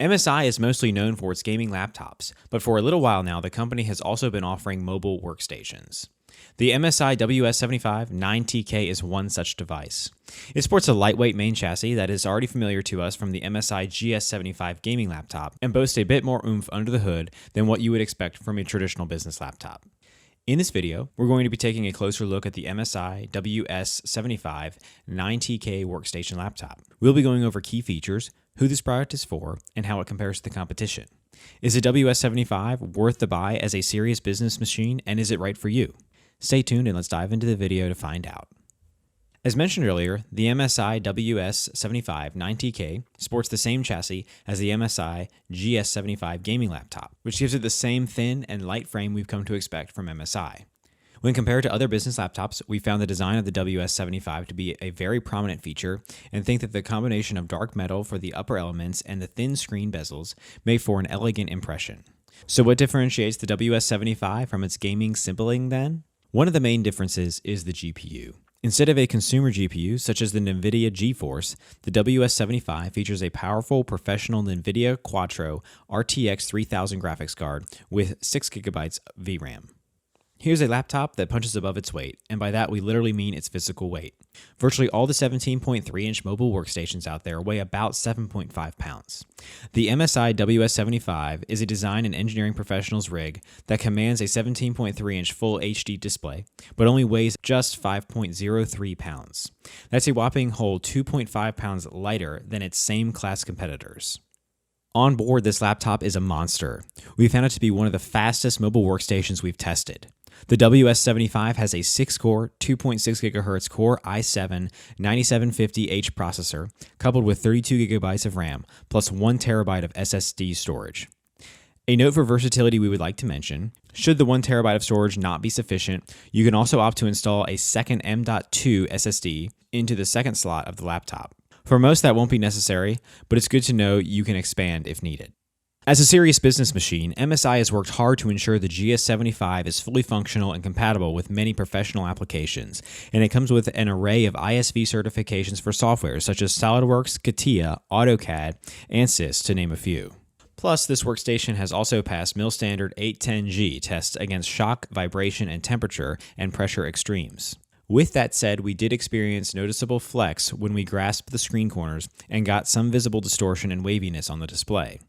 MSI is mostly known for its gaming laptops, but for a little while now, the company has also been offering mobile workstations. The MSI WS75 9TK is one such device. It sports a lightweight main chassis that is already familiar to us from the MSI GS75 gaming laptop and boasts a bit more oomph under the hood than what you would expect from a traditional business laptop. In this video, we're going to be taking a closer look at the MSI WS75 9TK workstation laptop. We'll be going over key features, who this product is for, and how it compares to the competition. Is the WS75 worth the buy as a serious business machine, and is it right for you? Stay tuned and let's dive into the video to find out. As mentioned earlier, the MSI WS75 9TK sports the same chassis as the MSI GS75 gaming laptop, which gives it the same thin and light frame we've come to expect from MSI. When compared to other business laptops, we found the design of the WS75 to be a very prominent feature and think that the combination of dark metal for the upper elements and the thin screen bezels make for an elegant impression. So what differentiates the WS75 from its gaming sibling then? One of the main differences is the GPU. Instead of a consumer GPU such as the NVIDIA GeForce, the WS75 features a powerful professional NVIDIA Quattro RTX 3000 graphics card with 6GB VRAM. Here's a laptop that punches above its weight, and by that we literally mean its physical weight. Virtually all the 17.3-inch mobile workstations out there weigh about 7.5 pounds. The MSI WS75 is a design and engineering professional's rig that commands a 17.3-inch full HD display, but only weighs just 5.03 pounds. That's a whopping whole 2.5 pounds lighter than its same class competitors. On board, this laptop is a monster. We found it to be one of the fastest mobile workstations we've tested. The WS75 has a 6-core, 2.6 GHz Core i7-9750H processor, coupled with 32 GB of RAM, plus 1 TB of SSD storage. A note for versatility we would like to mention: should the 1 TB of storage not be sufficient, you can also opt to install a second M.2 SSD into the second slot of the laptop. For most, that won't be necessary, but it's good to know you can expand if needed. As a serious business machine, MSI has worked hard to ensure the GS75 is fully functional and compatible with many professional applications, and it comes with an array of ISV certifications for software such as SolidWorks, CATIA, AutoCAD, ANSYS, to name a few. Plus, this workstation has also passed MIL Standard 810G tests against shock, vibration, and temperature and pressure extremes. With that said, we did experience noticeable flex when we grasped the screen corners and got some visible distortion and waviness on the display.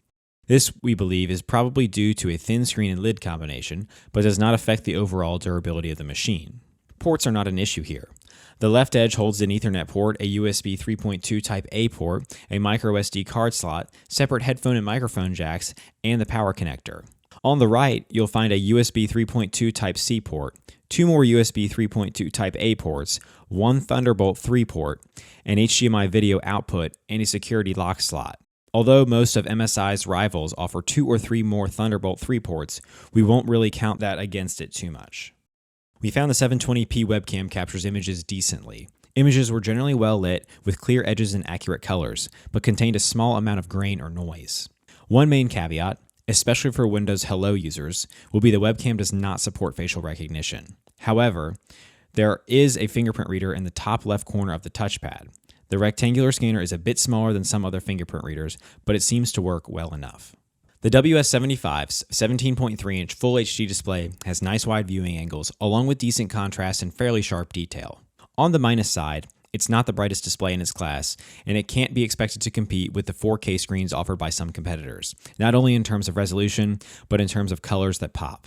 This, we believe, is probably due to a thin screen and lid combination, but does not affect the overall durability of the machine. Ports are not an issue here. The left edge holds an Ethernet port, a USB 3.2 Type-A port, a microSD card slot, separate headphone and microphone jacks, and the power connector. On the right, you'll find a USB 3.2 Type-C port, 2 more USB 3.2 Type-A ports, 1 Thunderbolt 3 port, an HDMI video output, and a security lock slot. Although most of MSI's rivals offer 2 or 3 more Thunderbolt 3 ports, we won't really count that against it too much. We found the 720p webcam captures images decently. Images were generally well lit with clear edges and accurate colors, but contained a small amount of grain or noise. One main caveat, especially for Windows Hello users, will be the webcam does not support facial recognition. However, there is a fingerprint reader in the top left corner of the touchpad. The rectangular scanner is a bit smaller than some other fingerprint readers, but it seems to work well enough. The WS75's 17.3-inch Full HD display has nice wide viewing angles, along with decent contrast and fairly sharp detail. On the minus side, it's not the brightest display in its class, and it can't be expected to compete with the 4K screens offered by some competitors, not only in terms of resolution, but in terms of colors that pop.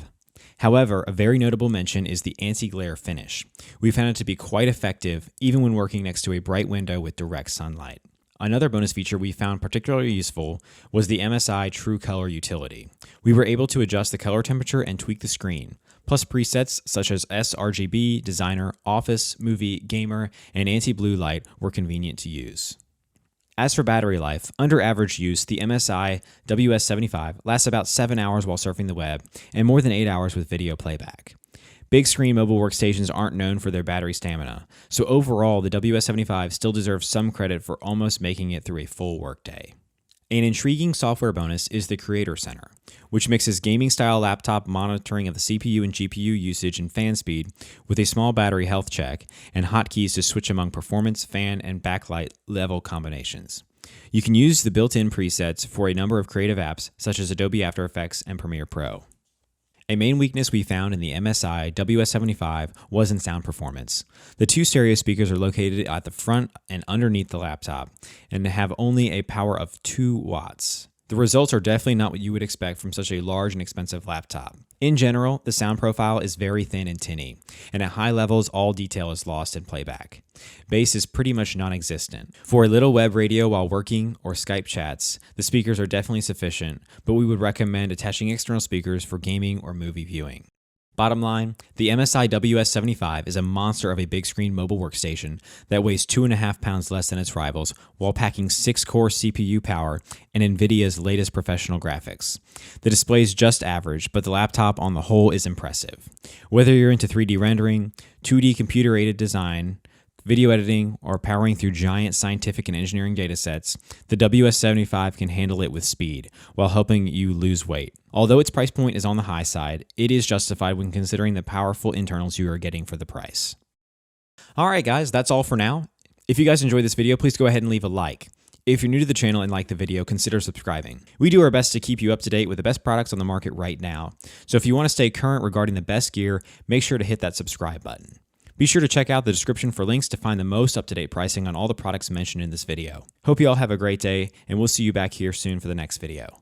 However, a very notable mention is the anti-glare finish. We found it to be quite effective even when working next to a bright window with direct sunlight. Another bonus feature we found particularly useful was the MSI True Color utility. We were able to adjust the color temperature and tweak the screen, plus presets such as sRGB, Designer, Office, Movie, Gamer, and Anti-Blue Light were convenient to use. As for battery life, under average use, the MSI WS75 lasts about 7 hours while surfing the web and more than 8 hours with video playback. Big screen mobile workstations aren't known for their battery stamina, so overall the WS75 still deserves some credit for almost making it through a full workday. An intriguing software bonus is the Creator Center, which mixes gaming-style laptop monitoring of the CPU and GPU usage and fan speed with a small battery health check and hotkeys to switch among performance, fan, and backlight level combinations. You can use the built-in presets for a number of creative apps such as Adobe After Effects and Premiere Pro. A main weakness we found in the MSI WS75 was in sound performance. The two stereo speakers are located at the front and underneath the laptop and have only a power of 2 watts. The results are definitely not what you would expect from such a large and expensive laptop. In general, the sound profile is very thin and tinny, and at high levels, all detail is lost in playback. Bass is pretty much non-existent. For a little web radio while working or Skype chats, the speakers are definitely sufficient, but we would recommend attaching external speakers for gaming or movie viewing. Bottom line, the MSI WS75 is a monster of a big screen mobile workstation that weighs 2.5 pounds less than its rivals while packing 6-core CPU power and NVIDIA's latest professional graphics. The display is just average, but the laptop on the whole is impressive. Whether you're into 3D rendering, 2D computer-aided design, video editing, or powering through giant scientific and engineering datasets, the WS75 can handle it with speed while helping you lose weight. Although its price point is on the high side, it is justified when considering the powerful internals you are getting for the price. Alright guys, that's all for now. If you guys enjoyed this video, please go ahead and leave a like. If you're new to the channel and like the video, consider subscribing. We do our best to keep you up to date with the best products on the market right now. So if you want to stay current regarding the best gear, make sure to hit that subscribe button. Be sure to check out the description for links to find the most up-to-date pricing on all the products mentioned in this video. Hope you all have a great day, and we'll see you back here soon for the next video.